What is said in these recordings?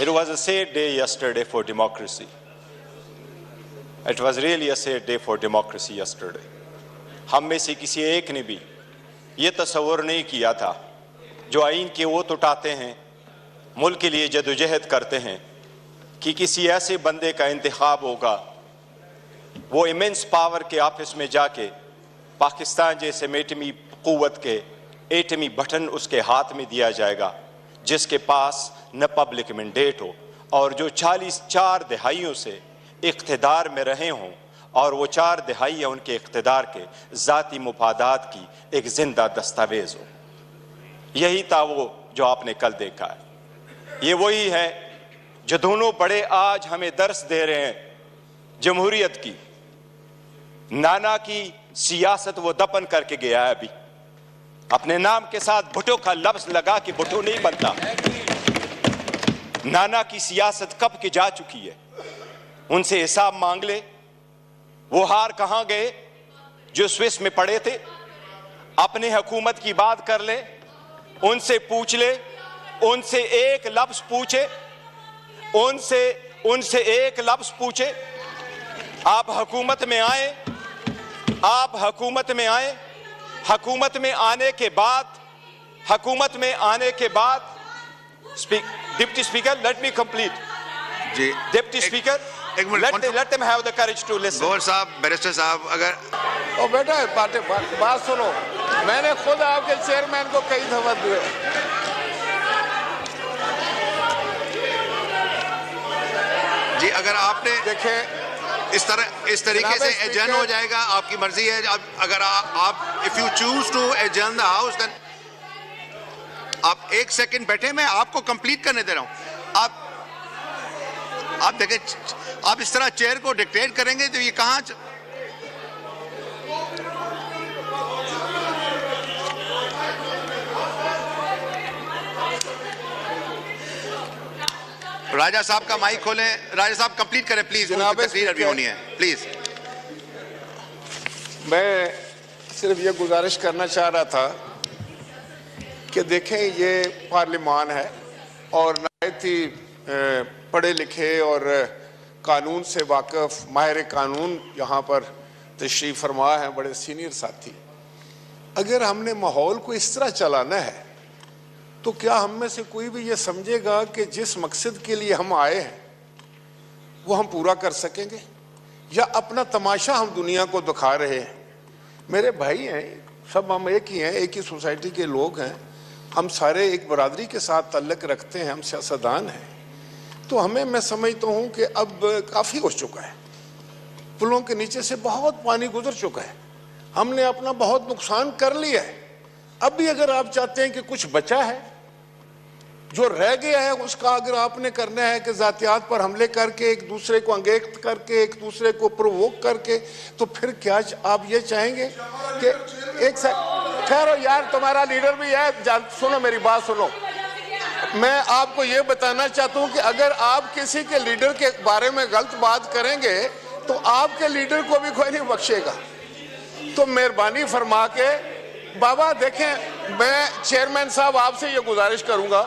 It was a sad day yesterday for democracy. It was really a sad day for democracy yesterday. हम में से किसी एक ने भी ये तस्वुर नहीं किया था, जो आइन के वोट उठाते हैं, मुल्क के लिए जदोजहद करते हैं, कि किसी ऐसे बंदे का इंतखाब होगा, वो इमेंस पावर के ऑफिस में जाके पाकिस्तान जैसे एटमी क़ुव्वत के एटमी बटन उसके हाथ में दिया जाएगा, जिसके पास न पब्लिक मैंडेट हो और जो 4 दहाइयों से इक़्तिदार में रहे हों और वो 4 दहाइयाँ उनके इक़्तिदार के ज़ाती मुफादात की एक ज़िंदा दस्तावेज़ हो। यही था वो जो आपने कल देखा है। ये वही है जो दोनों बड़े आज हमें दर्स दे रहे हैं जमहूरियत की। नाना की सियासत वो दफन करके गया है, अभी अपने नाम के साथ भुट्टो का लफ्ज लगा कि भुट्टो नहीं बनता। नाना की सियासत कब की जा चुकी है, उनसे हिसाब मांग ले। वो हार कहां गए जो स्विस में पड़े थे? अपने हुकूमत की बात कर ले, उनसे पूछ ले, उनसे एक लफ्ज पूछे, उनसे एक लफ्ज पूछे। आप हुकूमत में आए, आप हुकूमत में आए, हुकूमत में आने के बाद deputy speaker, let me complete. जी deputy speaker, let them have the courage to listen. Gohar sahab, barrister साहब, अगर ओ बेटा बात सुनो, मैंने खुद आपके चेयरमैन को कई दफा दिए। जी अगर आपने देखें इस तरीके से एडजर्न हो जाएगा, आपकी मर्जी है। अगर आप if you choose to adjourn the house, then आप 1 सेकंड बैठे, मैं आपको कंप्लीट करने दे रहा हूं। आप देखें, आप इस तरह चेयर को डिक्टेट करेंगे तो ये कहां राजा साहब का माइक खोलें। राजा साहब कंप्लीट करें प्लीज, तकरीर अभी होनी है प्लीज। मैं सिर्फ ये गुजारिश करना चाह रहा था कि देखें, ये पार्लियामान है और नहायत ही पढ़े लिखे और कानून से वाकिफ माहिर कानून यहाँ पर तशरीफ़ फरमा है, बड़े सीनियर साथी। अगर हमने माहौल को इस तरह चलाना है तो क्या हम में से कोई भी ये समझेगा कि जिस मकसद के लिए हम आए हैं वो हम पूरा कर सकेंगे, या अपना तमाशा हम दुनिया को दिखा रहे हैं? मेरे भाई हैं सब, हम एक ही हैं, एक ही सोसाइटी के लोग हैं, हम सारे एक बरादरी के साथ ताल्लुक़ रखते हैं, हम सियासतदान हैं। तो हमें, मैं समझता हूँ कि अब काफ़ी हो चुका है, पुलों के नीचे से बहुत पानी गुजर चुका है, हमने अपना बहुत नुकसान कर लिया है। अब भी अगर आप चाहते हैं कि कुछ बचा है, जो रह गया है, उसका अगर आपने करना है कि जातियात पर हमले करके, एक दूसरे को अंगेख्त करके, एक दूसरे को प्रोवोक करके, तो फिर क्या आप ये चाहेंगे कि एक ठहरो यार, तुम्हारा लीडर भी है, सुनो मेरी बात सुनो। मैं आपको ये बताना चाहता हूँ कि अगर आप किसी के लीडर के बारे में गलत बात करेंगे तो आपके लीडर को भी कोई नहीं बख्शेगा। तो मेहरबानी फरमा के बाबा देखें, मैं चेयरमैन साहब आपसे ये गुजारिश करूंगा,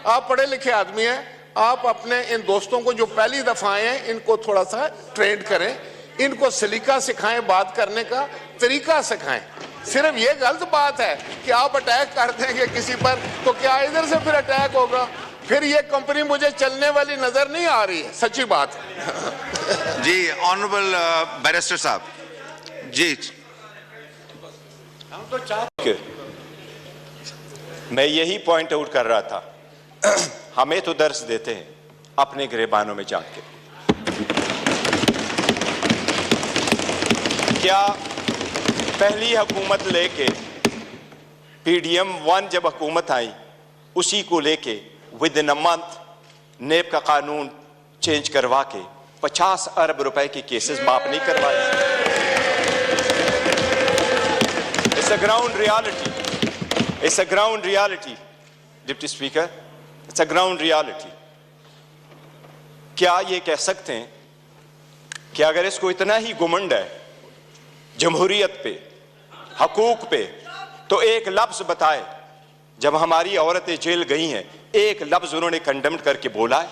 आप पढ़े लिखे आदमी हैं, आप अपने इन दोस्तों को जो पहली दफा आए हैं इनको थोड़ा सा ट्रेंड करें, इनको सलीका सिखाएं, बात करने का तरीका सिखाएं। सिर्फ ये गलत बात है कि आप अटैक कर देंगे किसी पर, तो क्या इधर से फिर अटैक होगा? फिर ये कंपनी मुझे चलने वाली नजर नहीं आ रही है, सच्ची बात है। जी ऑनरेबल बैरिस्टर साहब, जी हम तो चाहते, मैं यही पॉइंट आउट कर रहा था, हमें तो दर्स देते हैं अपने गिरबानों में जाके। क्या पहली हुकूमत लेके PDM 1 जब हुकूमत आई, उसी को लेके विद इन अ मंथ नेब का कानून चेंज करवा के 50 अरब रुपए के केसेस माफ नहीं करवाए? It's a ground reality, it's a ground reality deputy speaker, it's a ground reality. क्या ये कह सकते हैं कि अगर इसको इतना ही घुमंड है जमहूरियत पे, हकूक पे, तो एक लफ्ज बताए जब हमारी औरतें जेल गई हैं एक लफ्ज उन्होंने कंडेम करके बोला है?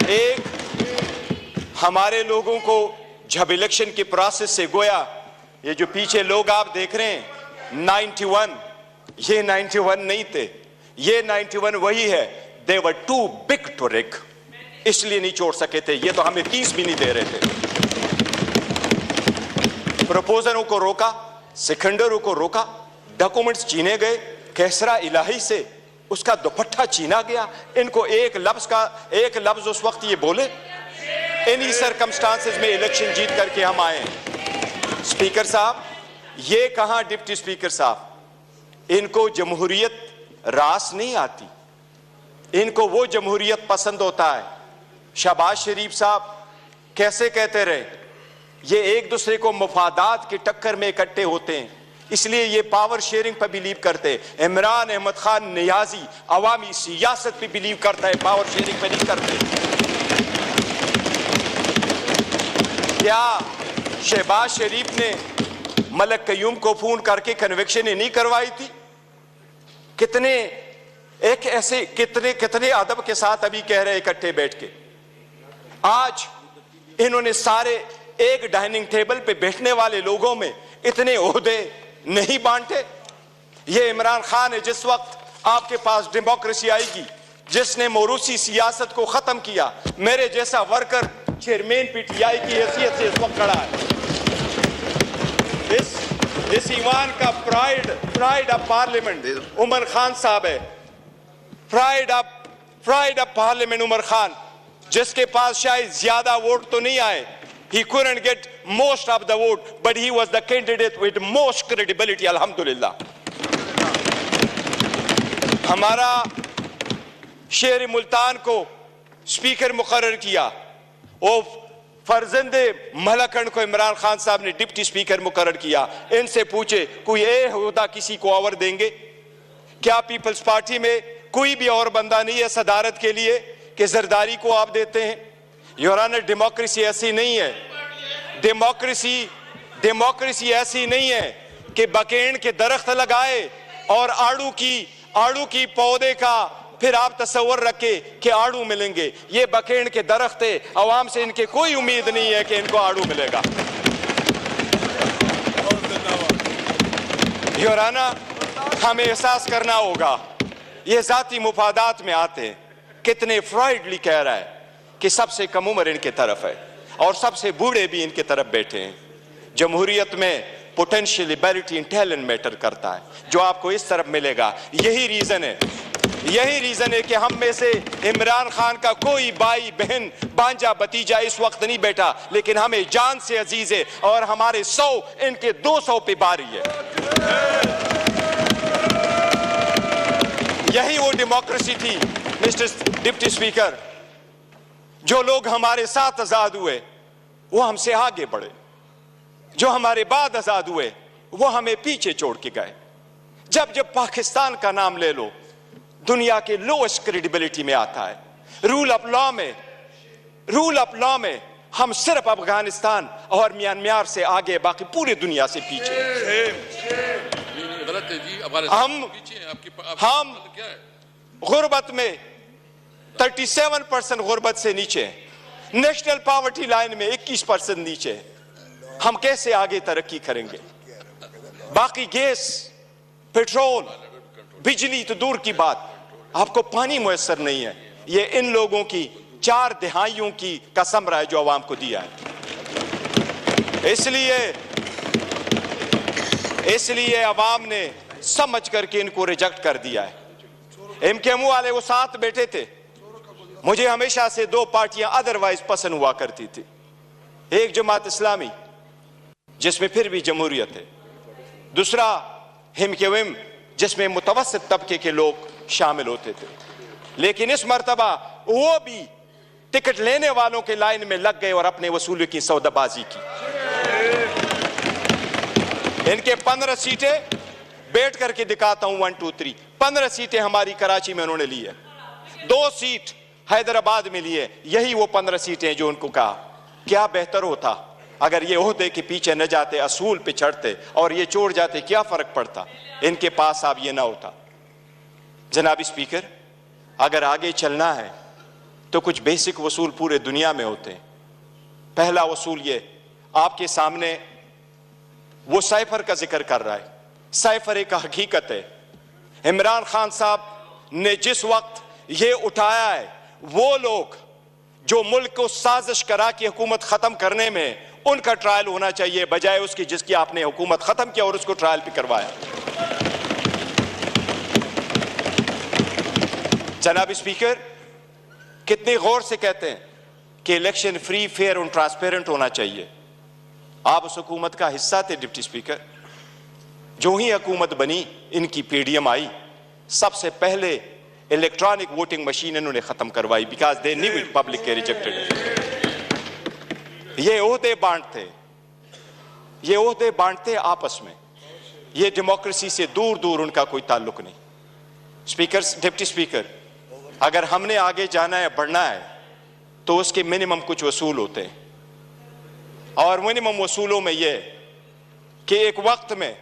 एक हमारे लोगों को जब इलेक्शन के प्रोसेस से गोया, ये जो पीछे लोग आप देख रहे हैं 91, ये 91 नहीं थे, ये 91 वही है। दे वर टू बिग टू रिग, इसलिए नहीं छोड़ सके थे। ये तो हमें 30 भी नहीं दे रहे थे। प्रपोजलों को रोका, सिकंदरों को रोका, डॉक्यूमेंट्स छीने गए, कैसरा इलाही से उसका दुपट्टा छीना गया। इनको एक लफ्ज उस वक्त ये बोले, इन्हीं सर्कमस्टांसेस में इलेक्शन जीत करके हम आए हैं। स्पीकर साहब, ये कहां डिप्टी स्पीकर साहब, इनको जमहूरियत रास नहीं आती, इनको वो जमहूरियत पसंद होता है। शहबाज शरीफ साहब कैसे कहते रहे, ये एक दूसरे को मुफादात की टक्कर में इकट्ठे होते हैं, इसलिए ये पावर शेयरिंग पर बिलीव करते। इमरान अहमद खान नियाजी अवामी सियासत पे बिलीव करता है, पावर शेयरिंग पे नहीं करते। क्या शहबाज शरीफ ने मलक कयूम को फोन करके कन्विक्शन नहीं करवाई थी? कितने अदब के साथ अभी कह रहे इकट्ठे बैठ के। आज इन्होंने सारे एक डाइनिंग टेबल पे बैठने वाले लोगों में इतने ओहदे नहीं बांटे। ये इमरान खान है, जिस वक्त आपके पास डेमोक्रेसी आएगी, जिसने मोरूसी सियासत को खत्म किया, मेरे जैसा वर्कर चेयरमैन पीटीआई की हैसियत से इस वक्त खड़ा है। इस ईवान का pride of parliament Umar Khan sahab है। Pride of parliament Umar Khan, जिसके पास शायद ज्यादा वोट तो नहीं आए, he couldn't get most of the vote, but he was the candidate with most credibility, alhamdulillah। हमारा शेर मुल्तान को स्पीकर मुकर्रर किया, और फर्जंदे मलकन को इमरान खान साहब ने डिप्टी स्पीकर मुकर्रर किया। इनसे पूछे कोई ओहदा किसी को और देंगे क्या? पीपल्स पार्टी में कोई भी और बंदा नहीं है सदारत के लिए कि जरदारी को आप देते हैं? योर ऑनर, डेमोक्रेसी ऐसी नहीं है। डेमोक्रेसी ऐसी नहीं है कि बकेन के दरख्त लगाए और आड़ू की पौधे का फिर आप तस्वर रखे कि आड़ू मिलेंगे। ये बकेन के दरख्त है, अवाम से इनके कोई उम्मीद नहीं है कि इनको आड़ू मिलेगा। योर ऑनर, हमें एहसास करना होगा, ये जाती मुफादात में आते हैं। कितने फ्राइडली कह रहा है कि सबसे कम उम्र इनके तरफ है और सबसे बूढ़े भी इनके तरफ बैठे हैं। जमहूरियत में potential ability and talent matter करता है, जो आपको इस तरफ मिलेगा। यही रीजन है कि हम में से इमरान खान का कोई भाई बहन भांजा भतीजा इस वक्त नहीं बैठा, लेकिन हमें जान से अजीज है और हमारे 100 इनके 200 पे बारी है। यही वो डेमोक्रेसी थी मिस्टर डिप्टी स्पीकर। जो लोग हमारे साथ आजाद हुए वो हमसे आगे बढ़े, जो हमारे बाद आजाद हुए वो हमें पीछे छोड़ के गए। जब पाकिस्तान का नाम ले लो, दुनिया के लोएस्ट क्रेडिबिलिटी में आता है। रूल ऑफ लॉ में हम सिर्फ अफगानिस्तान और म्यांमार से आगे, बाकी पूरी दुनिया से पीछे। हम गुर्बत में 37% गुर्बत से नीचे, नेशनल पॉवर्टी लाइन में 21% नीचे। हम कैसे आगे तरक्की करेंगे? बाकी गैस, पेट्रोल, बिजली तो दूर की बात, आपको पानी मुयस्सर नहीं है। ये इन लोगों की 4 दहाइयों की कसम रहा है जो आवाम को दिया है। इसलिए आवाम ने समझ करके इनको रिजेक्ट कर दिया है। एमकेएमयू वाले वो साथ बैठे थे। मुझे हमेशा से 2 पार्टियां अदरवाइज पसंद हुआ करती थी। एक जमात इस्लामी, जिसमें फिर भी जमहूरियत है, दूसरा एमकेएम, जिसमें मुतवस्सित तबके के लोग शामिल होते थे। लेकिन इस मर्तबा वो भी टिकट लेने वालों के लाइन में लग गए और अपने वसूली की सौदाबाजी की। इनके 15 सीटें बैठ करके दिखाता हूं, 1 2 3 15 सीटें हमारी कराची में उन्होंने ली है, 2 सीट हैदराबाद में ली है। यही वो 15 सीटें जो उनको कहा क्या बेहतर होता अगर ये ओहदे के पीछे न जाते, असूल पे चढ़ते और ये छोड़ जाते, क्या फर्क पड़ता? इनके पास अब ये ना होता। जनाब स्पीकर, अगर आगे चलना है तो कुछ बेसिक वसूल पूरे दुनिया में होते हैं। पहला वसूल ये, आपके सामने वो साइफर का जिक्र कर रहा है। साइफर एक हकीकत है। इमरान खान साहब ने जिस वक्त ये उठाया है, वो लोग जो मुल्क को साजिश करा कि हुकूमत खत्म करने में, उनका ट्रायल होना चाहिए बजाय उसकी जिसकी आपने हुकूमत खत्म किया और उसको ट्रायल भी करवाया। जनाब स्पीकर, कितने गौर से कहते हैं कि इलेक्शन फ्री, फेयर और ट्रांसपेरेंट होना चाहिए। आप उस हुकूमत का हिस्सा थे डिप्टी स्पीकर। जो ही हुकूमत बनी, इनकी पीडीएम आई, सबसे पहले इलेक्ट्रॉनिक वोटिंग मशीन इन्होंने खत्म करवाई, because they knew it public के रिजेक्टेड। ये ओहदे बांटते, ये ओहदे बांटते आपस में, ये डेमोक्रेसी से दूर दूर उनका कोई ताल्लुक नहीं। स्पीकर, डिप्टी स्पीकर, अगर हमने आगे जाना है, बढ़ना है, तो उसके मिनिमम कुछ वसूल होते हैं। और मिनिमम वसूलों में यह कि एक वक्त में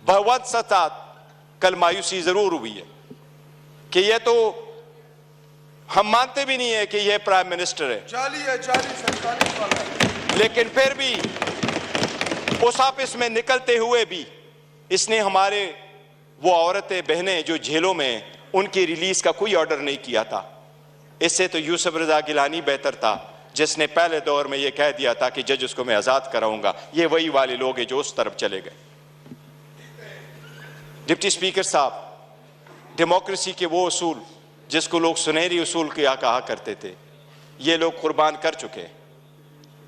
बहुत सता कल मायूसी जरूर हुई है कि ये तो हम मानते भी नहीं है कि ये प्राइम मिनिस्टर है, लेकिन फिर भी उस ऑफिस में निकलते हुए भी इसने हमारे वो औरतें बहनें जो जेलों में, उनकी रिलीज का कोई ऑर्डर नहीं किया था। इससे तो यूसुफ रजा गिलानी बेहतर था, जिसने पहले दौर में ये कह दिया था कि जज उसको मैं आजाद कराऊंगा। ये वही वाले लोग हैं जो उस तरफ चले गए। डिप्टी स्पीकर साहब, डेमोक्रेसी के वो उसूल जिसको लोग सुनहरी उसूल क्या कहा करते थे, ये लोग कुर्बान कर चुके हैं।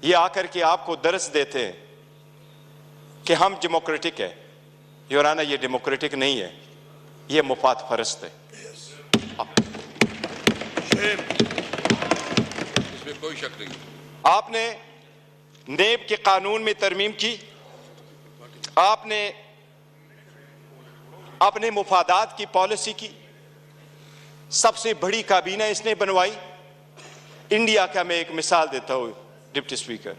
ये आकर के आपको दर्स देते हैं कि हम डेमोक्रेटिक है। योराना, ये डेमोक्रेटिक नहीं है, ये मुफाद फरस्त है। इसमें कोई शक नहीं। आपने नेब के कानून में तरमीम की, आपने अपने मुफादात की पॉलिसी की, सबसे बड़ी काबीना इसने बनवाई। इंडिया का मैं एक मिसाल देता हूं डिप्टी स्पीकर।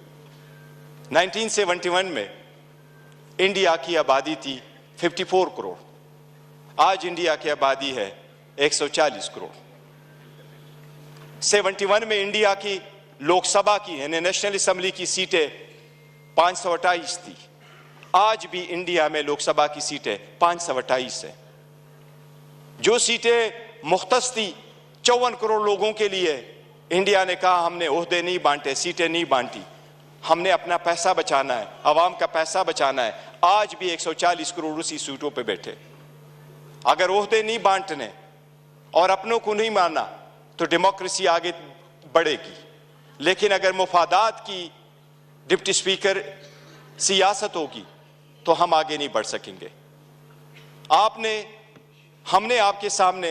1971 में इंडिया की आबादी थी 54 करोड़, आज इंडिया की आबादी है 140 करोड़। 71 में इंडिया की लोकसभा की यानी नेशनल असेंबली की सीटें 528 थी, आज भी इंडिया में लोकसभा की सीटें 528 है। जो सीटें मुख्तस थी 54 करोड़ लोगों के लिए, इंडिया ने कहा हमने ओहदे नहीं बांटे, सीटें नहीं बांटी, हमने अपना पैसा बचाना है, आवाम का पैसा बचाना है। आज भी 140 करोड़ उसी सीटों पे बैठे। अगर ओहदे नहीं बांटने और अपनों को नहीं मानना तो डेमोक्रेसी आगे बढ़ेगी, लेकिन अगर मुफादात की डिप्टी स्पीकर सियासत होगी तो हम आगे नहीं बढ़ सकेंगे। हमने आपके सामने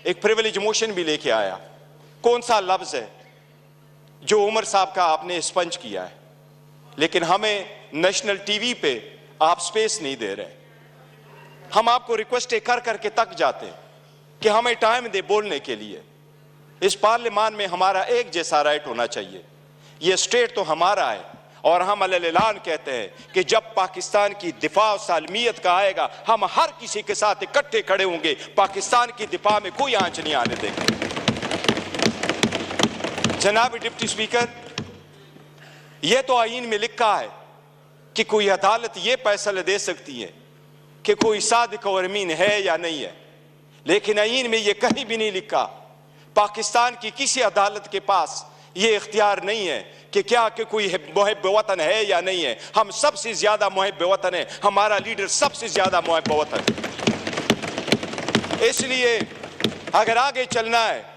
एक प्रिविलेज मोशन भी लेके आया। कौन सा लफ्ज है जो उमर साहब का आपने स्पंज किया है, लेकिन हमें नेशनल टीवी पे आप स्पेस नहीं दे रहे। हम आपको रिक्वेस्ट कर करके तक जाते हैं कि हमें टाइम दे बोलने के लिए। इस पार्लियामान में हमारा एक जैसा राइट होना चाहिए। ये स्टेट तो हमारा है और हम अलग-ऐलान कहते हैं कि जब पाकिस्तान की दिफा और सालमियत का आएगा, हम हर किसी के साथ इकट्ठे खड़े होंगे। पाकिस्तान की दिफा में कोई आंच नहीं आने देंगे। जनाब डिप्टी स्पीकर, यह तो आईन में लिखा है कि कोई अदालत यह फैसला दे सकती है कि कोई सादिक और अमीन है या नहीं है, लेकिन आईन में यह कहीं भी नहीं लिखा। पाकिस्तान की किसी अदालत के पास यह इख्तियार नहीं है कि क्या कि कोई मुहिब वतन है या नहीं है। हम सबसे ज्यादा मुहिब वतन है, हमारा लीडर सबसे ज्यादा मुहिब वतन है। इसलिए अगर आगे चलना है